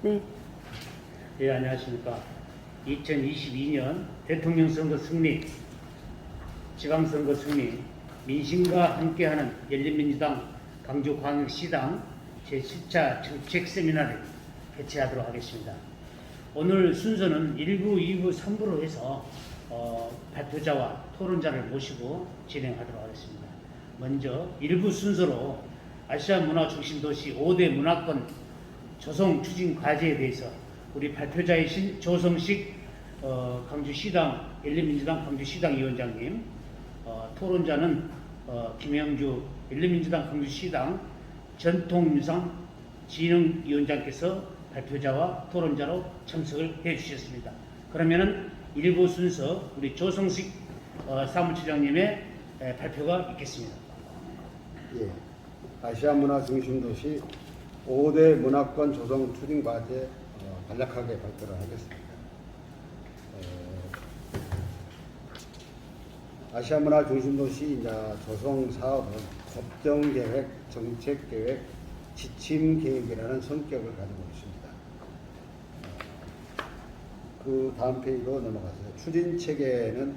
네. 예, 안녕하십니까. 2022년 대통령 선거 승리, 지방선거 승리, 민심과 함께하는 열린민주당 광주광역시당 제10차 정책 세미나를 개최하도록 하겠습니다. 오늘 순서는 1부, 2부, 3부로 해서 발표자와 토론자를 모시고 진행하도록 하겠습니다. 먼저 1부 순서로 아시아 문화 중심 도시 5대 문화권 조성 추진 과제에 대해서 우리 발표자이신 조성식 광주시당 열린민주당 광주시당 위원장님, 토론자는 김영주 열린민주당 광주시당 전통유상 진흥위원장께서 발표자와 토론자로 참석을 해 주셨습니다. 그러면은 1부 순서 우리 조성식 사무처장님의 발표가 있겠습니다. 예, 아시아 문화 중심 도시 5대 문화권 조성 추진 과제 간략하게 발표를 하겠습니다. 아시아 문화 중심 도시 조성 사업은 법정 계획, 정책 계획, 지침 계획이라는 성격을 가지고 있습니다. 그 다음 페이지로 넘어가세요. 추진 체계에는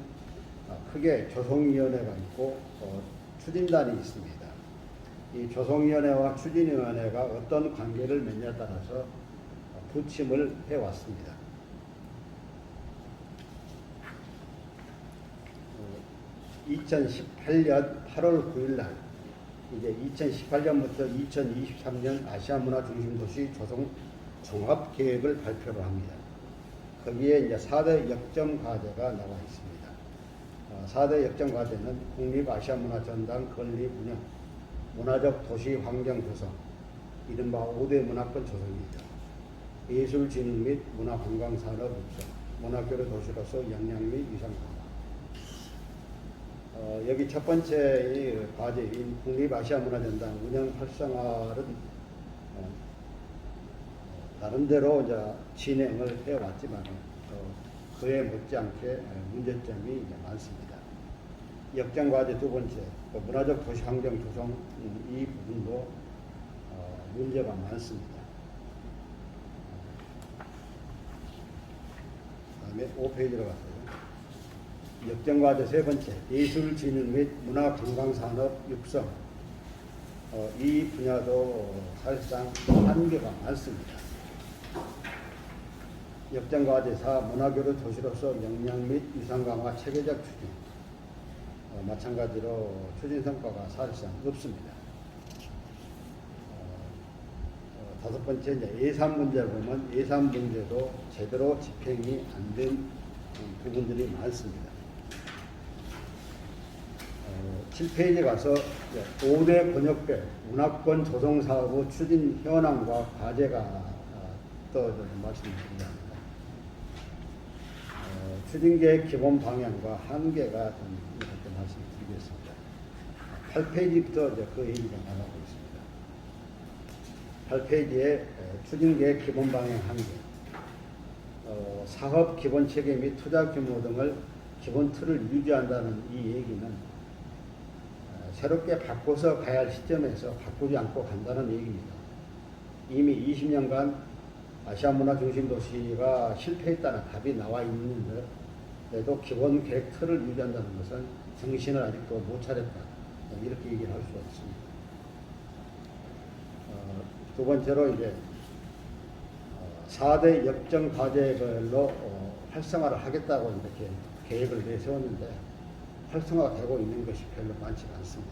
크게 조성위원회가 있고 추진단이 있습니다. 이 조성위원회와 추진위원회가 어떤 관계를 맺냐에 따라서 부침을 해왔습니다. 2018년 8월 9일 날 이제 2018년부터 2023년 아시아 문화 중심 도시 조성 종합 계획을 발표를 합니다. 거기에 이제 4대 역점 과제가 나와 있습니다. 4대 역점 과제는 국립 아시아 문화 전당 건립 운영, 문화적 도시 환경 조성, 이른바 5대 문화권 조성이죠. 예술 진흥 및 문화 관광 산업 육성, 문화교류 도시로서 역량 및 위상 강화. 여기 첫 번째 과제인 국립 아시아 문화 전당 운영 활성화는 나름대로 이제 진행을 해왔지만 그에 못지않게 문제점이 이제 많습니다. 역장 과제 두 번째, 문화적 도시 환경 조성 이 부분도 문제가 많습니다. 다음에 5페이지로 가세요. 역장 과제 세 번째, 예술 진흥 및 문화 관광 산업 육성. 이 분야도 사실상 한계가 많습니다. 역장 과제 4, 문화교류 도시로서 역량 및 위상 강화 체계적 추진. 마찬가지로 추진 성과가 사실상 없습니다. 다섯 번째, 이제 예산 문제를 보면 예산 문제도 제대로 집행이 안 된 부분들이 많습니다. 7페이지에 가서 5대 권역별 문화권 조성 사업의 추진 현황과 과제가 떠 말씀드립니다. 추진계획 기본 방향과 한계가 좀 이렇게 말씀드리겠습니다. 8페이지부터 이제 그 얘기가 나가고 있습니다. 8페이지에 추진계획 기본 방향 한계, 사업 기본 체계 및 투자 규모 등을 기본 틀을 유지한다는 이 얘기는 새롭게 바꿔서 가야 할 시점에서 바꾸지 않고 간다는 얘기입니다. 이미 20년간 아시아 문화 중심 도시가 실패했다는 답이 나와 있는데도 기본 계획 틀을 유지한다는 것은 정신을 아직도 못 차렸다, 이렇게 얘기를 할 수 없습니다. 두 번째로 이제 4대 역정 과제별로 활성화를 하겠다고 이렇게 계획을 내세웠는데 활성화가 되고 있는 것이 별로 많지 않습니다.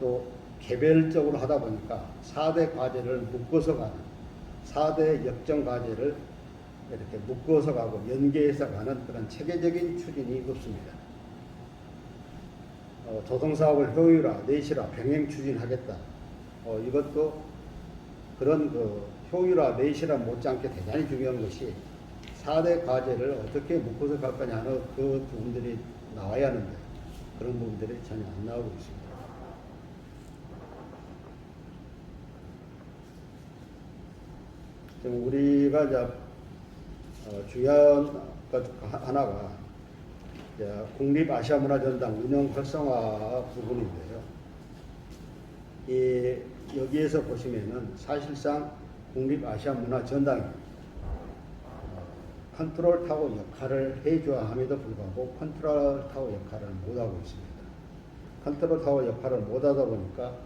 또 개별적으로 하다 보니까 4대 과제를 묶어서 가는, 4대 역정 과제를 이렇게 묶어서 가고 연계해서 가는 그런 체계적인 추진이 없습니다. 조성사업을 효율화, 내실화, 병행 추진하겠다. 이것도 그런 효율화, 내실화 못지않게 대단히 중요한 것이 4대 과제를 어떻게 묶어서 갈 거냐는 그 부분들이 나와야 하는데 그런 부분들이 전혀 안 나오고 있습니다. 지금 우리가 이제 중요한 것 하나가 국립 아시아 문화 전당 운영 활성화 부분인데요. 이 여기에서 보시면은 사실상 국립아시아문화전당이 컨트롤 타워 역할을 해줘야 함에도 불구하고 컨트롤 타워 역할을 못하고 있습니다. 컨트롤 타워 역할을 못하다 보니까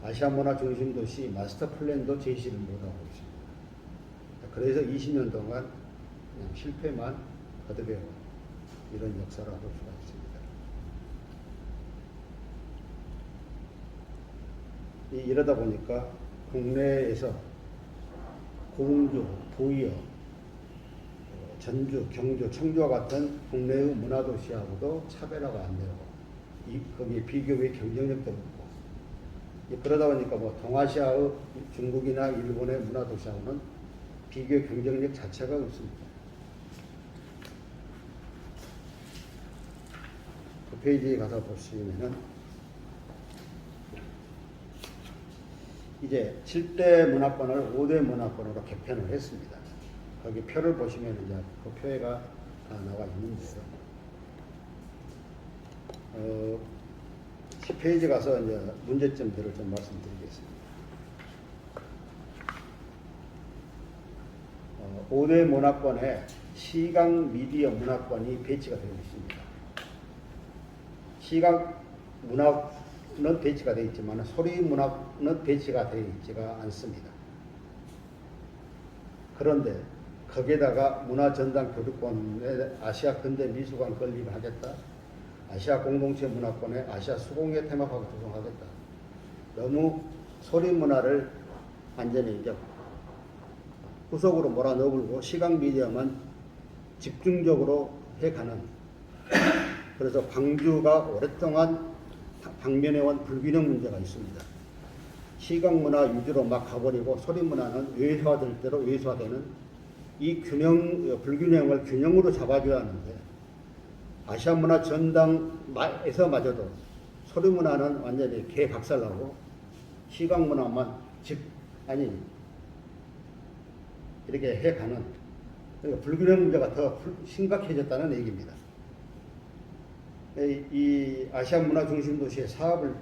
아시아문화 중심도시 마스터 플랜도 제시를 못하고 있습니다. 그래서 20년 동안 그냥 실패만 거듭해온 이런 역사라고 볼 수가 있습니다. 이러다 보니까 국내에서 공주, 부여, 전주, 경주, 청주와 같은 국내의 문화도시하고도 차별화가 안 되고 거기에 비교의 경쟁력도 없고 그러다 보니까 뭐 동아시아의 중국이나 일본의 문화도시하고는 비교 경쟁력 자체가 없습니다. 그 페이지에 가서 보시면은 이제 7대 문화권을 5대 문화권으로 개편을 했습니다. 거기 표를 보시면 이제 그 표가 다 나와 있는데요. 10페이지 가서 이제 문제점들을 좀 말씀드리겠습니다. 5대 문화권에 시각 미디어 문화권이 배치가 되어 있습니다. 시각 문화는 배치가 되어 있지만 소리 문화는 배치가 되어 있지가 않습니다. 그런데 거기에다가 문화전당 교류권에 아시아 근대 미술관 건립하겠다. 아시아 공동체 문화권에 아시아 수공예 테마파크 조성하겠다. 너무 소리 문화를 완전히 이제 후속으로 몰아넣으고 시각 미디어만 집중적으로 해가는. 그래서 광주가 오랫동안 방면해온 불균형 문제가 있습니다. 시각 문화 위주로 막 가버리고 소리 문화는 외소화될 대로 외소화되는 이 불균형을 균형으로 잡아줘야 하는데 아시아 문화 전당에서마저도 소리 문화는 완전히 개박살나고 시각 문화만 이렇게 해가는 그러니까 불균형 문제가 더 심각해졌다는 얘기입니다. 이 아시아 문화 중심 도시의 사업을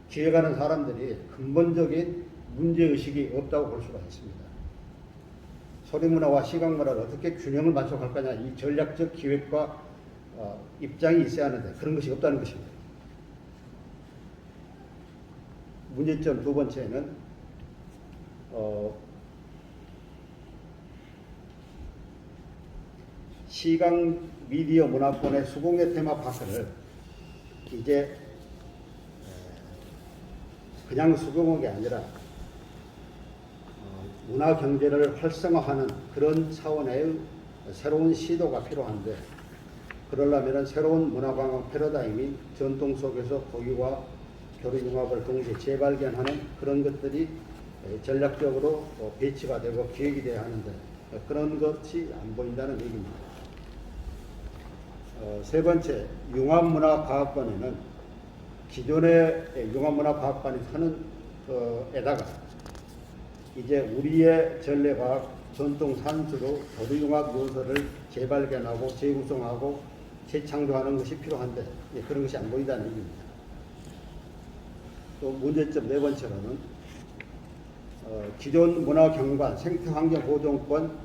기획하는 사람들이 근본적인 문제의식이 없다고 볼 수가 있습니다. 소리문화와 시각문화를 어떻게 균형을 맞춰갈 거냐 이 전략적 기획과 입장이 있어야 하는데 그런 것이 없다는 것입니다. 문제점 두 번째는 시각 미디어 문화권의 수공예 테마파크를 이제 그냥 수공업이 아니라 문화 경제를 활성화하는 그런 차원의 새로운 시도가 필요한데 그러려면 새로운 문화관광 패러다임이 전통 속에서 고유와 교류융합을 동시에 재발견하는 그런 것들이 전략적으로 배치가 되고 기획이 돼야 하는데 그런 것이 안 보인다는 얘기입니다. 세 번째, 융합문화과학관에는 기존의 융합문화과학관이 하는 에다가 이제 우리의 전래과학 전통 산수로 교류융합 요소를 재발견하고 재구성하고 재창조하는 것이 필요한데 그런 것이 안 보인다는 얘기입니다. 또 문제점 네 번째로는 기존 문화경관 생태환경보존권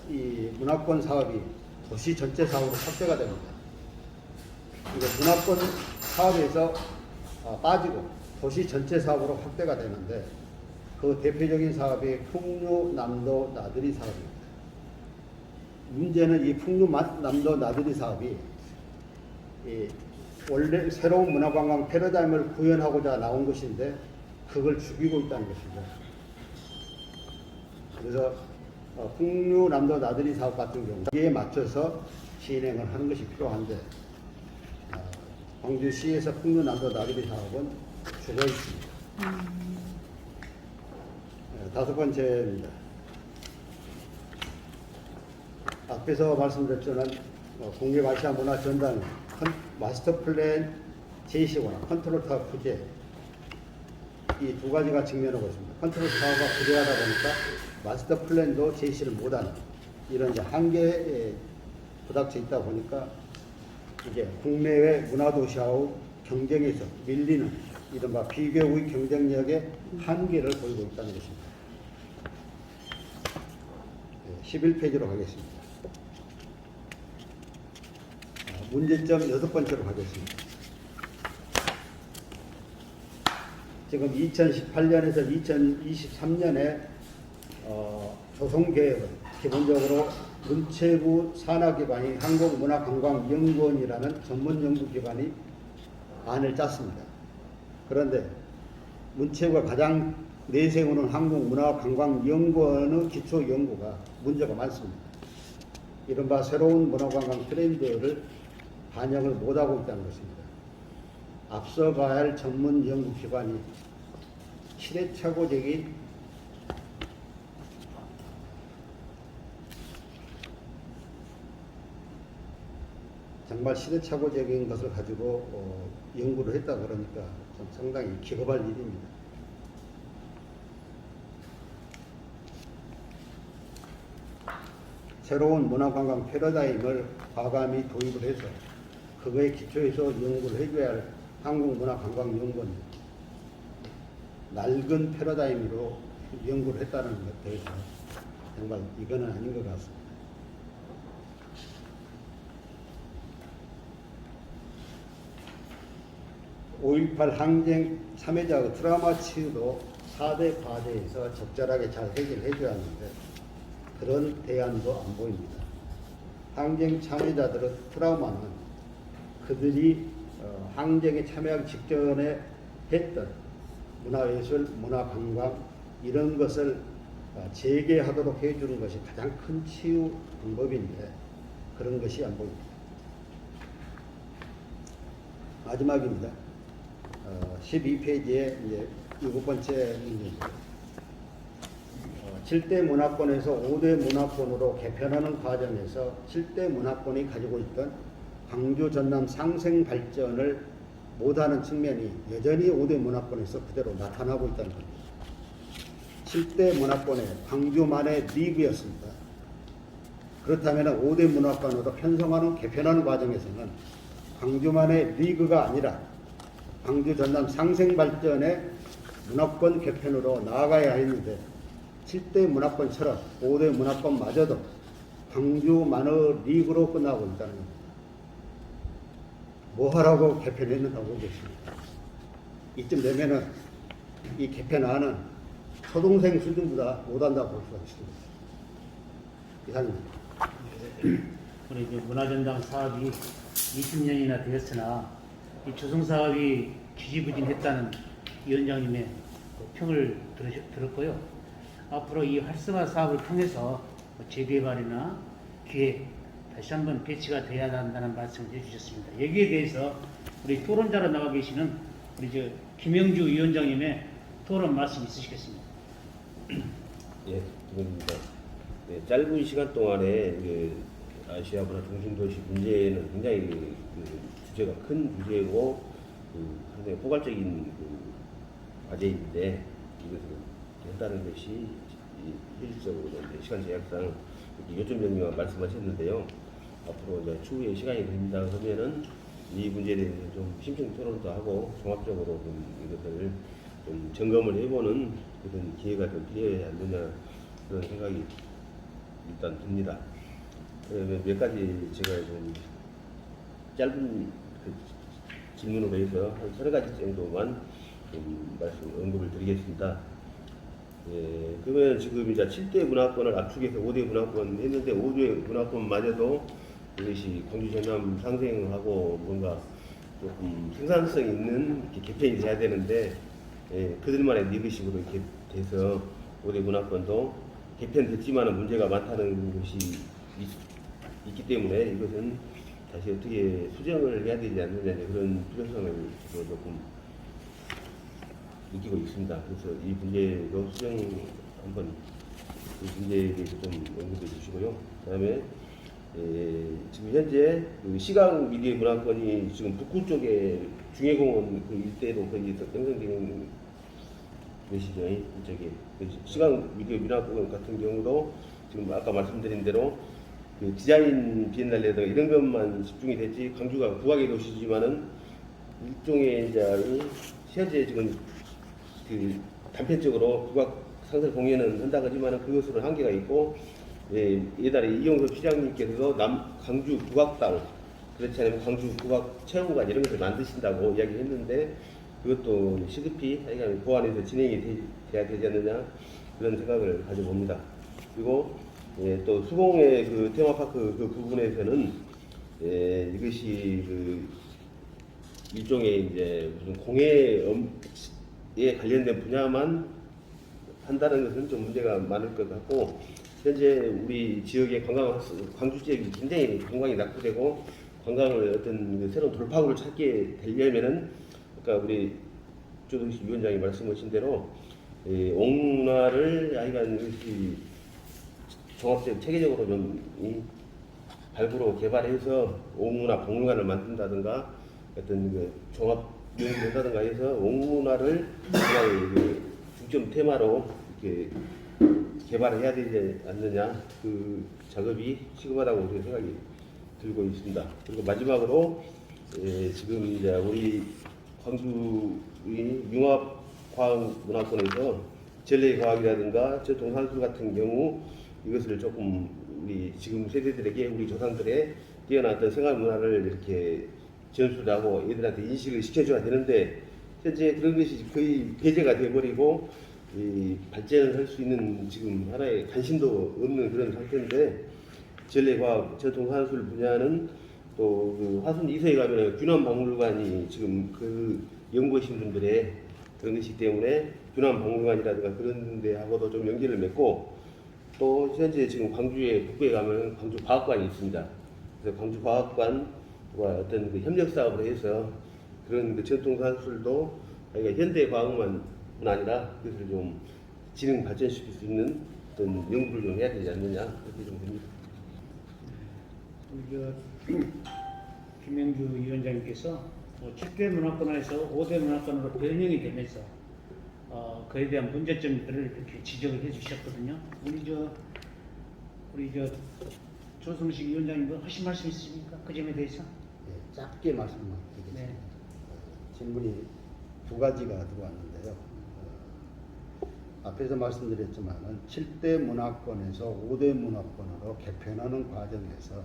이 문화권 사업이 도시 전체 사업으로 확대가 됩니다. 이거 문화권 사업에서 빠지고 도시 전체 사업으로 확대가 되는데 그 대표적인 사업이 풍류남도 나들이 사업입니다. 문제는 이 풍류남도 나들이 사업이 원래 새로운 문화관광 패러다임을 구현하고자 나온 것인데 그걸 죽이고 있다는 것이죠. 그래서 풍류남도 나들이 사업 같은 경우 여기에 맞춰서 진행을 하는 것이 필요한데 광주시에서 풍류남도 나들이 사업은 죽어 있습니다. 다섯 번째입니다. 앞에서 말씀드렸지만 국립아시아문화전당 마스터 플랜 제시거나 컨트롤 타워 부재 이 두 가지가 직면하고 있습니다. 컨트롤 타워가 부재하다 보니까 마스터 플랜도 제시를 못하는 이런 이제 한계에 부닥쳐 있다 보니까 이제 국내외 문화도시하고 경쟁에서 밀리는 이른바 비교의 경쟁력의 한계를 보이고 있다는 것입니다. 11페이지로 가겠습니다. 문제점 6번째로 가겠습니다. 지금 2018년에서 2023년에 조성계획은 기본적으로 문체부 산하기관인 한국문화관광연구원이라는 전문연구기관이 안을 짰습니다. 그런데 문체부가 가장 내세우는 한국문화관광연구원의 기초연구가 문제가 많습니다. 이른바 새로운 문화관광 트렌드를 반영을 못하고 있다는 것입니다. 앞서가야 할 전문연구기관이 시대착오적인 정말 시대착오적인 것을 가지고 연구를 했다 그러니까 좀 상당히 기겁할 일입니다. 새로운 문화관광 패러다임을 과감히 도입을 해서 그거에 기초해서 연구를 해줘야 할 한국문화관광연구원 낡은 패러다임으로 연구를 했다는 것에 대해서 정말 이거는 아닌 것 같습니다. 5.18 항쟁 참여자의 트라우마 치유도 4대 과제에서 적절하게 잘 해결해줘야 하는데 그런 대안도 안 보입니다. 항쟁 참여자들의 트라우마는 그들이 항쟁에 참여하기 직전에 했던 문화예술, 문화관광 이런 것을 재개하도록 해주는 것이 가장 큰 치유 방법인데 그런 것이 안 보입니다. 마지막입니다. 12페이지에 이제 7번째 문제입니다. 7대 문화권에서 5대 문화권으로 개편하는 과정에서 7대 문화권이 가지고 있던 광주 전남 상생 발전을 못하는 측면이 여전히 5대 문화권에서 그대로 나타나고 있다는 겁니다. 7대 문화권의 광주만의 리그였습니다. 그렇다면 5대 문화권으로 편성하는 개편하는 과정에서는 광주만의 리그가 아니라 광주 전남 상생 발전의 문화권 개편으로 나아가야 했는데 7대 문화권처럼 5대 문화권마저도 광주만의 리그로 끝나고 있다는 겁니다. 뭐 하라고 개편했는가 보겠습니다. 이쯤 되면은 이 개편안은 초동생 수준보다 못한다고 볼 수가 있습니다. 이상입니다. 우리 이제 문화전당 사업이 20년이나 되었으나 이 조성 사업이 지지부진했다는 위원장님의 평을 들었고요. 앞으로 이 활성화 사업을 통해서 재개발이나 기획 다시 한번 배치가 돼야 한다는 말씀을 해주셨습니다. 여기에 대해서 우리 토론자로 나와 계시는 우리 김영주 위원장님의 토론 말씀 있으시겠습니다. 예, 기본입니다. 네, 짧은 시간 동안에 아시아 문화 중심도시 문제는 굉장히 주제가 큰 주제고 상당히 포괄적인 과제인데 이것을 한다는 것이 현실적으로 시간 제약상 요점 정리만 말씀하셨는데요. 앞으로 이제 추후에 시간이 됩니다. 그러면은 이 문제에 대해서 좀 심층 토론도 하고 종합적으로 좀 이것을 좀 점검을 해보는 그런 기회가 좀 필요하지 않느냐 그런 생각이 일단 듭니다. 몇 가지 제가 좀 짧은 질문으로 해서 한 3가지 정도만 좀 말씀 언급을 드리겠습니다. 예, 그러면 지금 이제 7대 문화권을 압축해서 5대 문화권 했는데 5대 문화권마저도 이것이 광주 전남 상생하고 뭔가 조금 생산성 있는 개편이 돼야 되는데 그들만의 리더십으로 이렇게 돼서 5대 문화권도 개편됐지만 문제가 많다는 것이 있기 때문에 이것은 다시 어떻게 수정을 해야 되지 않느냐 그런 필요성을 조금 느끼고 있습니다. 그래서 이 문제도 수정 한번 이 문제에 대해서 좀 언급해 주시고요. 그다음에 지금 현재 시각 미디어 문화권이 지금 북구 쪽에 중해공원 그 일대로 거기 형성되는 것이죠. 저기 시각 미디어 문화권 같은 경우도 지금 아까 말씀드린 대로 그 디자인 비엔날레다 이런 것만 집중이 됐지 광주가 국악의 도시지만은 일종의 이제 현재 지금 그 단편적으로 국악 상설 공연은 한다 하지만은 그것으로 한계가 있고, 예, 예달에 이용섭 시장님께서도 광주 국악당, 그렇지 않으면 광주 국악 체험관 이런 것을 만드신다고 이야기했는데, 그것도 시급히 하여간 보완해서 진행이 돼야 되지 않느냐 그런 생각을 가져봅니다. 그리고 예, 또 수공의 그 테마파크 그 부분에서는 예, 이것이 그 일종의 이제 무슨 공예에 관련된 분야만 한다는 것은 좀 문제가 많을 것 같고, 현재 우리 지역의 광주 지역이 굉장히 관광이 낙후되고 관광을 어떤 그 새로운 돌파구를 찾게 되려면은, 그러니까 우리 조동식 위원장이 말씀하신 대로 옥문화를 하여간 이것이 종합적 체계적으로 좀 발굴로 개발해서 옥문화 박물관을 만든다든가 어떤 그 종합 연구를 한다든가 해서 옥문화를 하나의 그 중점 테마로 이렇게 개발해야 되지 않느냐, 그 작업이 시급하다고 저는 생각이 들고 있습니다. 그리고 마지막으로 지금 이제 우리 광주의 융합과학문화권에서 전래과학이라든가 전통산술 같은 경우 이것을 조금 우리 지금 세대들에게 우리 조상들의 뛰어난 어떤 생활 문화를 이렇게 전수하고 애들한테 인식을 시켜줘야 되는데, 현재 그런 것이 거의 배제가 돼버리고 발전을 할 수 있는 지금 하나의 관심도 없는 그런 상태인데, 전래과학 전통산술 분야는 또 그 화순 이서에 가면 균암박물관이 지금 그 연구하신 분들의 그런 것이기 때문에 균암박물관이라든가 그런 데하고도 좀 연계를 맺고, 또 현재 지금 광주에 북부에 가면 광주과학관이 있습니다. 그래서 광주과학관과 어떤 그 협력 사업을 해서 그런 그 전통산술도 그러니까 현대과학만 아니라 그것을 좀 진행 발전시킬 수 있는 어떤 연구를 좀 해야 되지 않느냐 그렇게 좀 됩니다. 김명주 위원장님께서 7대 문화권에서 5대 문화권으로 변형이 되면서 그에 대한 문제점들을 이렇게 지적을 해주셨거든요. 우리 조성식 위원장님도 하신 말씀 있으십니까? 그 점에 대해서? 네, 짧게 말씀드리겠습니다. 네. 질문이 두 가지가 들어왔는데요. 앞에서 말씀드렸지만 7대 문화권에서 5대 문화권으로 개편하는 과정에서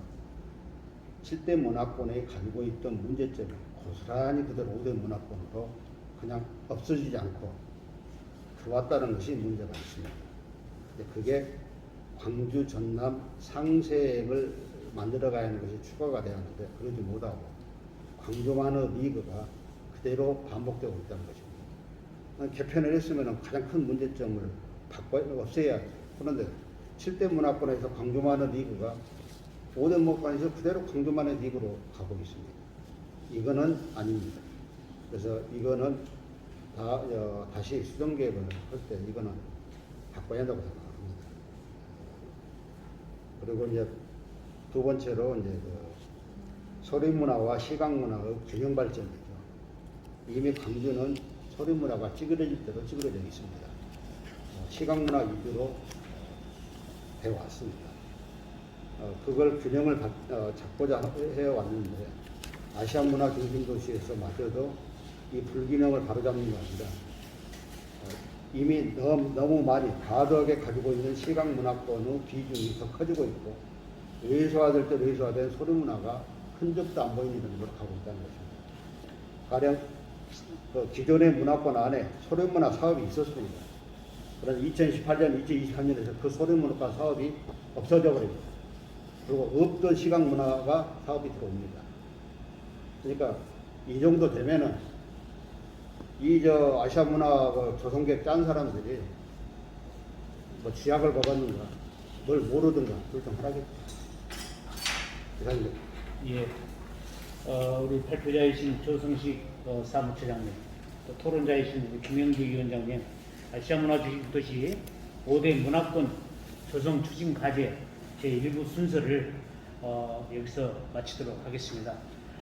7대 문화권에 가지고 있던 문제점이 고스란히 그대로 5대 문화권으로 그냥 없어지지 않고 들어왔다는 것이 문제가 있습니다. 그게 광주 전남 상생을 만들어가야 하는 것이 추가가 되었는데 그러지 못하고 광주만의 리그가 그대로 반복되고 있다는 것입니다. 개편을 했으면 가장 큰 문제점을 없애야 돼. 그런데 7대 문화권에서 광주만의 리그가 5대 문화권에서 그대로 광주만의 리그로 가고 있습니다. 이거는 아닙니다. 그래서 이거는 다시 수정 계획을 할 때 이거는 바꿔야 한다고 생각합니다. 그리고 이제 두 번째로 이제 소리문화와 시각문화의 균형 발전이죠. 이미 광주는 소리문화가 찌그러질 대로 찌그러져 있습니다. 시각문화 위주로 해왔습니다. 그걸 균형을 잡고자 해왔는데 아시아 문화 중심 도시에서 마저도 이 불균형을 바로잡는 게 아니라 이미 너무 많이 과도하게 가지고 있는 시각 문화권의 비중이 더 커지고 있고 의소화될 때 의소화된 소리 문화가 흔적도 안 보이는 정도로 가고 있다는 것입니다. 가령 기존의 문화권 안에 소리 문화 사업이 있었습니다. 그래서 2018년, 2023년에서 그 소리 문화 사업이 없어져 버립니다. 그리고 없던 시각 문화가 사업이 들어옵니다. 그러니까 이 정도 되면은 아시아 문화 조성객 짠 사람들이 뭐 쥐약을 먹었는가 뭘 모르든가 그걸 좀 하라겠죠. 이상입니다. 예. 우리 발표자이신 조성식 사무처장님, 또 토론자이신 우리 김영주 위원장님, 아시아 문화 주식도시 5대 문화권 조성 추진 과제 제1부 순서를 여기서 마치도록 하겠습니다.